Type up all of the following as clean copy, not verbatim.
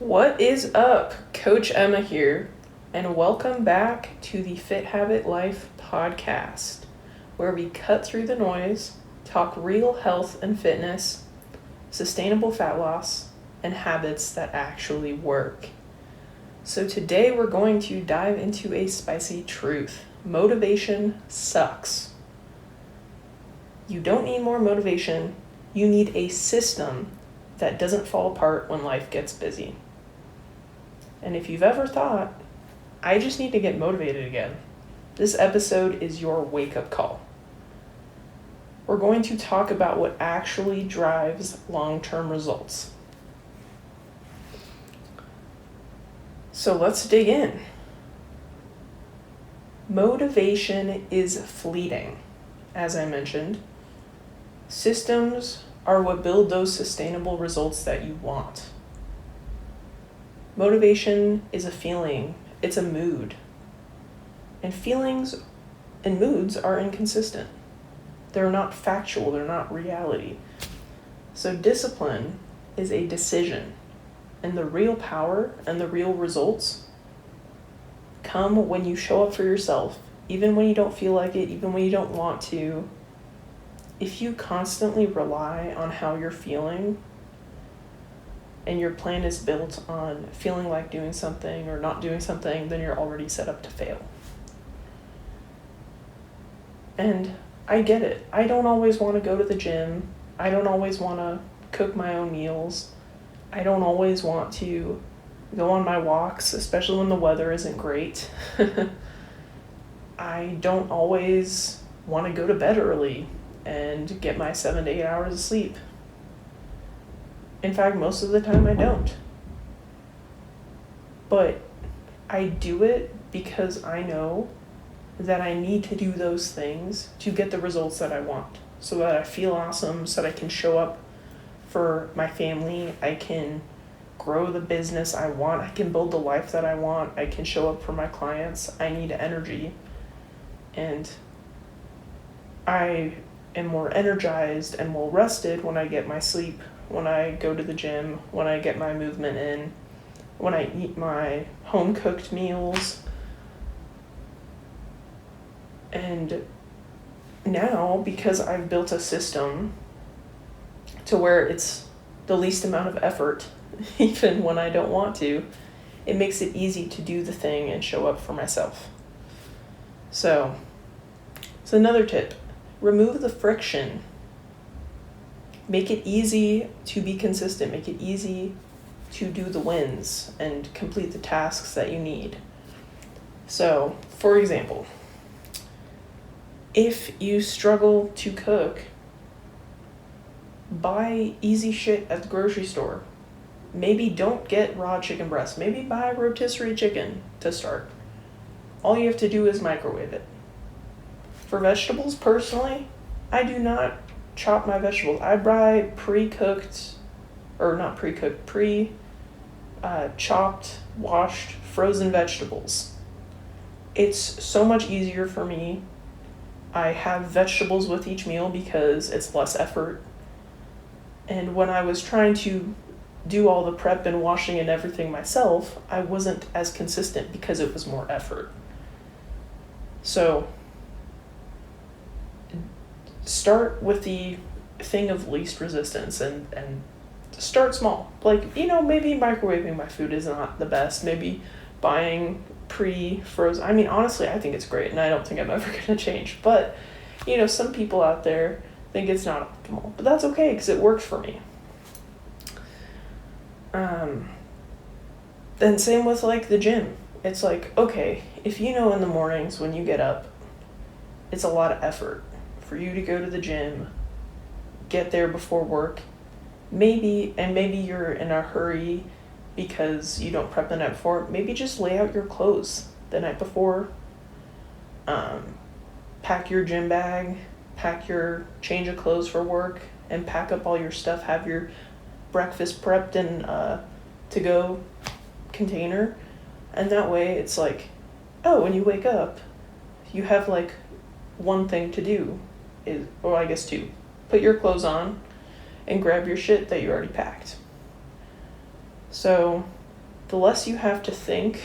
What is up? Coach Emma here, and welcome back to the Fit Habit Life podcast, where we cut through the noise, talk real health and fitness, sustainable fat loss, and habits that actually work. So today we're going to dive into a spicy truth. Motivation sucks. You don't need more motivation. You need a system that doesn't fall apart when life gets busy. And if you've ever thought, I just need to get motivated again, this episode is your wake-up call. We're going to talk about what actually drives long-term results. So let's dig in. Motivation is fleeting, as I mentioned. Systems are what build those sustainable results that you want. Motivation is a feeling, it's a mood. And feelings and moods are inconsistent. They're not factual, they're not reality. So discipline is a decision, and the real power and the real results come when you show up for yourself, even when you don't feel like it, even when you don't want to. If you constantly rely on how you're feeling, and your plan is built on feeling like doing something or not doing something, then you're already set up to fail. And I get it. I don't always want to go to the gym. I don't always want to cook my own meals. I don't always want to go on my walks, especially when the weather isn't great. I don't always want to go to bed early and get my 7 to 8 hours of sleep. In fact, most of the time I don't. But I do it because I know that I need to do those things to get the results that I want. So that I feel awesome, so that I can show up for my family, I can grow the business I want, I can build the life that I want, I can show up for my clients. I need energy. And I am more energized and well rested when I get my sleep, when I go to the gym, when I get my movement in, when I eat my home-cooked meals. And now, because I've built a system to where it's the least amount of effort, even when I don't want to, it makes it easy to do the thing and show up for myself. So, it's another tip. Remove the friction. Make it easy to be consistent. Make it easy to do the wins and complete the tasks that you need. So, for example, if you struggle to cook, buy easy shit at the grocery store. Maybe don't get raw chicken breast. Maybe buy rotisserie chicken to start. All you have to do is microwave it. For vegetables, personally, I do not chop my vegetables. I buy chopped, washed, frozen vegetables. It's so much easier for me. I have vegetables with each meal because it's less effort. And when I was trying to do all the prep and washing and everything myself, I wasn't as consistent because it was more effort. So start with the thing of least resistance and start small. Like, maybe microwaving my food is not the best. Maybe buying pre-frozen. I mean, honestly, I think it's great and I don't think I'm ever going to change. But, some people out there think it's not optimal. But that's okay because it works for me. Then same with like the gym. It's like, okay, if in the mornings when you get up, it's a lot of effort for you to go to the gym, get there before work, maybe you're in a hurry because you don't prep the night before, maybe just lay out your clothes the night before, pack your gym bag, pack your change of clothes for work, and pack up all your stuff, have your breakfast prepped in to-go container, and that way it's like, oh, when you wake up, you have like one thing to do, or I guess two. Put your clothes on and grab your shit that you already packed. So the less you have to think,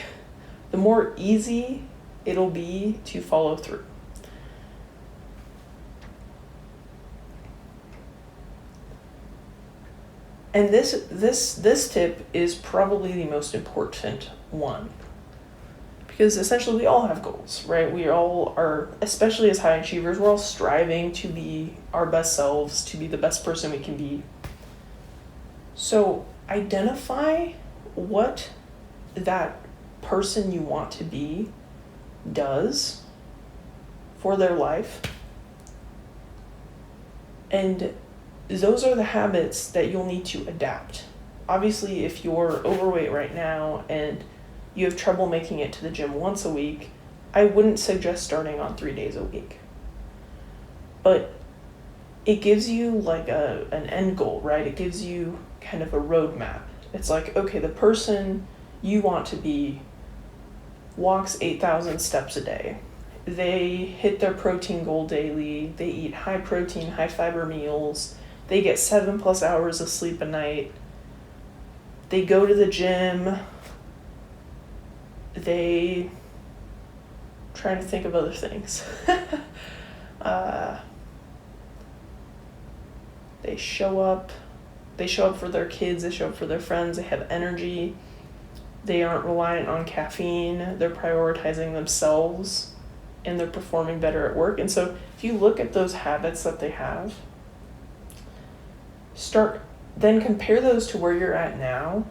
the more easy it'll be to follow through. And this tip is probably the most important one. Because essentially we all have goals, right? We all are, especially as high achievers, we're all striving to be our best selves, to be the best person we can be. So identify what that person you want to be does for their life. And those are the habits that you'll need to adapt. Obviously, if you're overweight right now and you have trouble making it to the gym once a week, I wouldn't suggest starting on 3 days a week. But it gives you like an end goal, right? It gives you kind of a roadmap. It's like, okay, the person you want to be walks 8,000 steps a day. They hit their protein goal daily. They eat high protein, high fiber meals. They get 7+ hours of sleep a night. They go to the gym. They trying to think of other things. They show up for their kids, they show up for their friends, they have energy, they aren't reliant on caffeine, they're prioritizing themselves, and they're performing better at work. And so if you look at those habits that they have, then compare those to where you're at now,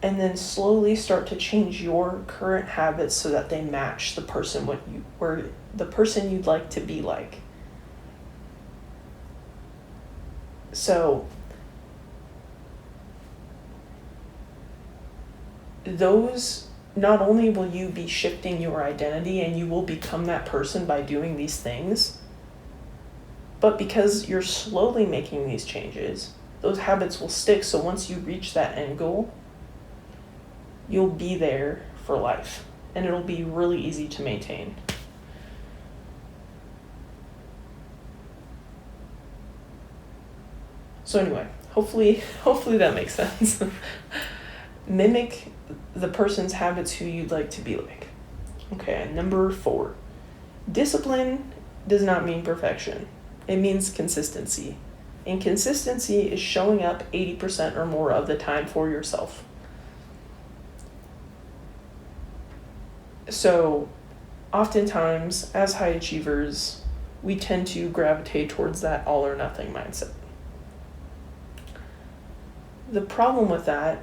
and then slowly start to change your current habits so that they match the person the person you'd like to be like. So those, not only will you be shifting your identity and you will become that person by doing these things, but because you're slowly making these changes, those habits will stick. So once you reach that end goal, you'll be there for life, and it'll be really easy to maintain. So anyway, hopefully that makes sense. Mimic the person's habits who you'd like to be like. Okay, number 4. Discipline does not mean perfection. It means consistency. And consistency is showing up 80% or more of the time for yourself. So oftentimes, as high achievers, we tend to gravitate towards that all or nothing mindset. The problem with that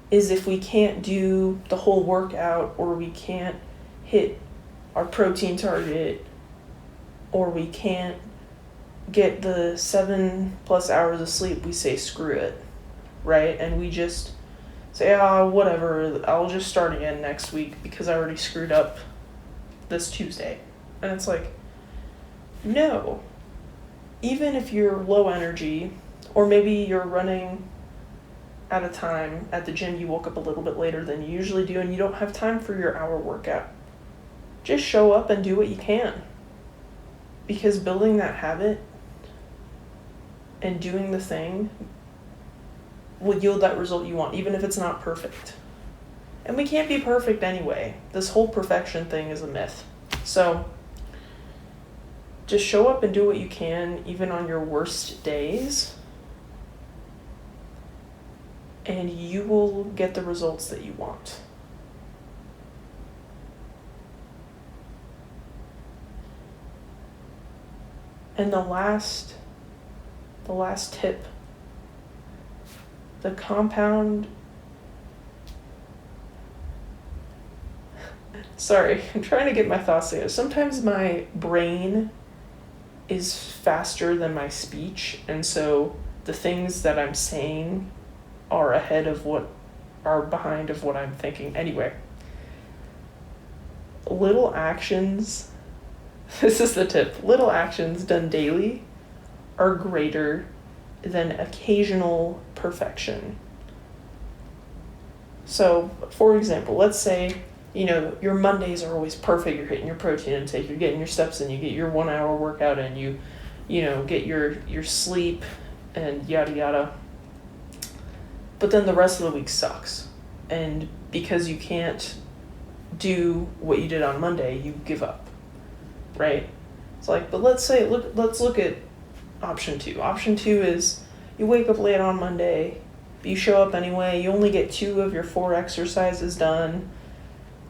is if we can't do the whole workout, or we can't hit our protein target, or we can't get the 7+ hours of sleep, we say screw it, right? And we just say, whatever, I'll just start again next week because I already screwed up this Tuesday. And it's like, no. Even if you're low energy, or maybe you're running at a time at the gym, you woke up a little bit later than you usually do, and you don't have time for your hour workout, just show up and do what you can. Because building that habit and doing the thing will yield that result you want, even if it's not perfect. And we can't be perfect anyway. This whole perfection thing is a myth. So just show up and do what you can, even on your worst days, and you will get the results that you want. And the last tip, the compound. Sorry, I'm trying to get my thoughts together. Sometimes my brain is faster than my speech, and so the things that I'm saying are behind of what I'm thinking. Anyway, little actions, this is the tip, little actions done daily are greater than occasional perfection. So, for example, let's say, your Mondays are always perfect, you're hitting your protein intake, you're getting your steps in, you get your 1 hour workout in, you get your sleep and yada yada. But then the rest of the week sucks. and because you can't do what you did on Monday, you give up, right? It's like, but let's look at option 2. Option 2 is you wake up late on Monday, but you show up anyway, you only get 2 of your 4 exercises done,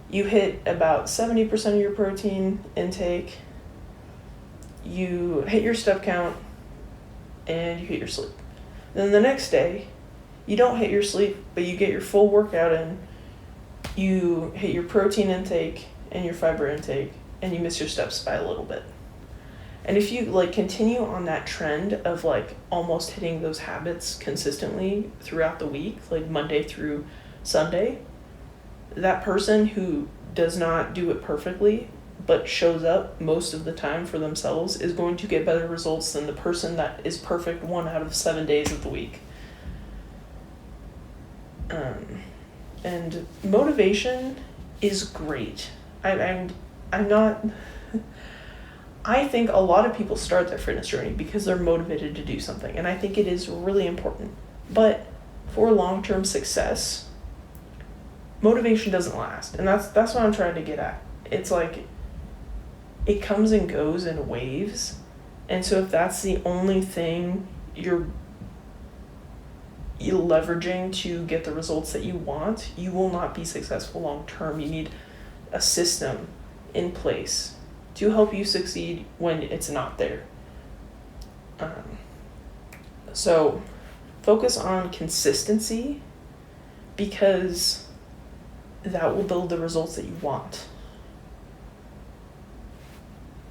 you hit about 70% of your protein intake, you hit your step count, and you hit your sleep. Then the next day, you don't hit your sleep, but you get your full workout in, you hit your protein intake and your fiber intake, and you miss your steps by a little bit. And if you like continue on that trend of like almost hitting those habits consistently throughout the week, like Monday through Sunday, that person who does not do it perfectly but shows up most of the time for themselves is going to get better results than the person that is perfect 1 out of 7 days of the week. And motivation is great. I'm not. I think a lot of people start their fitness journey because they're motivated to do something, and I think it is really important. But for long-term success, motivation doesn't last, and that's what I'm trying to get at. It's like it comes and goes in waves, and so if that's the only thing you're leveraging to get the results that you want, you will not be successful long term. You need a system in place to help you succeed when it's not there. So focus on consistency, because that will build the results that you want.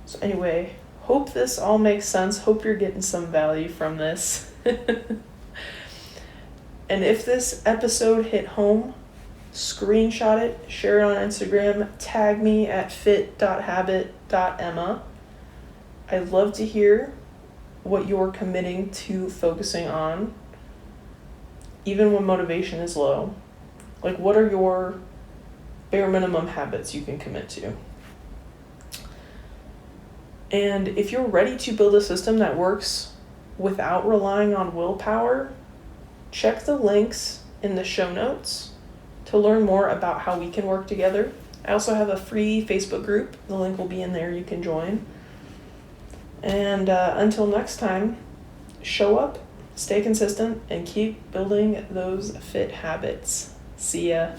So anyway, hope this all makes sense. Hope you're getting some value from this. And if this episode hit home, screenshot it, share it on Instagram, tag me at fit.habit.emma. I'd love to hear what you're committing to focusing on, even when motivation is low. Like, what are your bare minimum habits you can commit to? And if you're ready to build a system that works without relying on willpower, check the links in the show notes to learn more about how we can work together. I also have a free Facebook group. The link will be in there. You can join. And until next time, show up, stay consistent, and keep building those fit habits. See ya.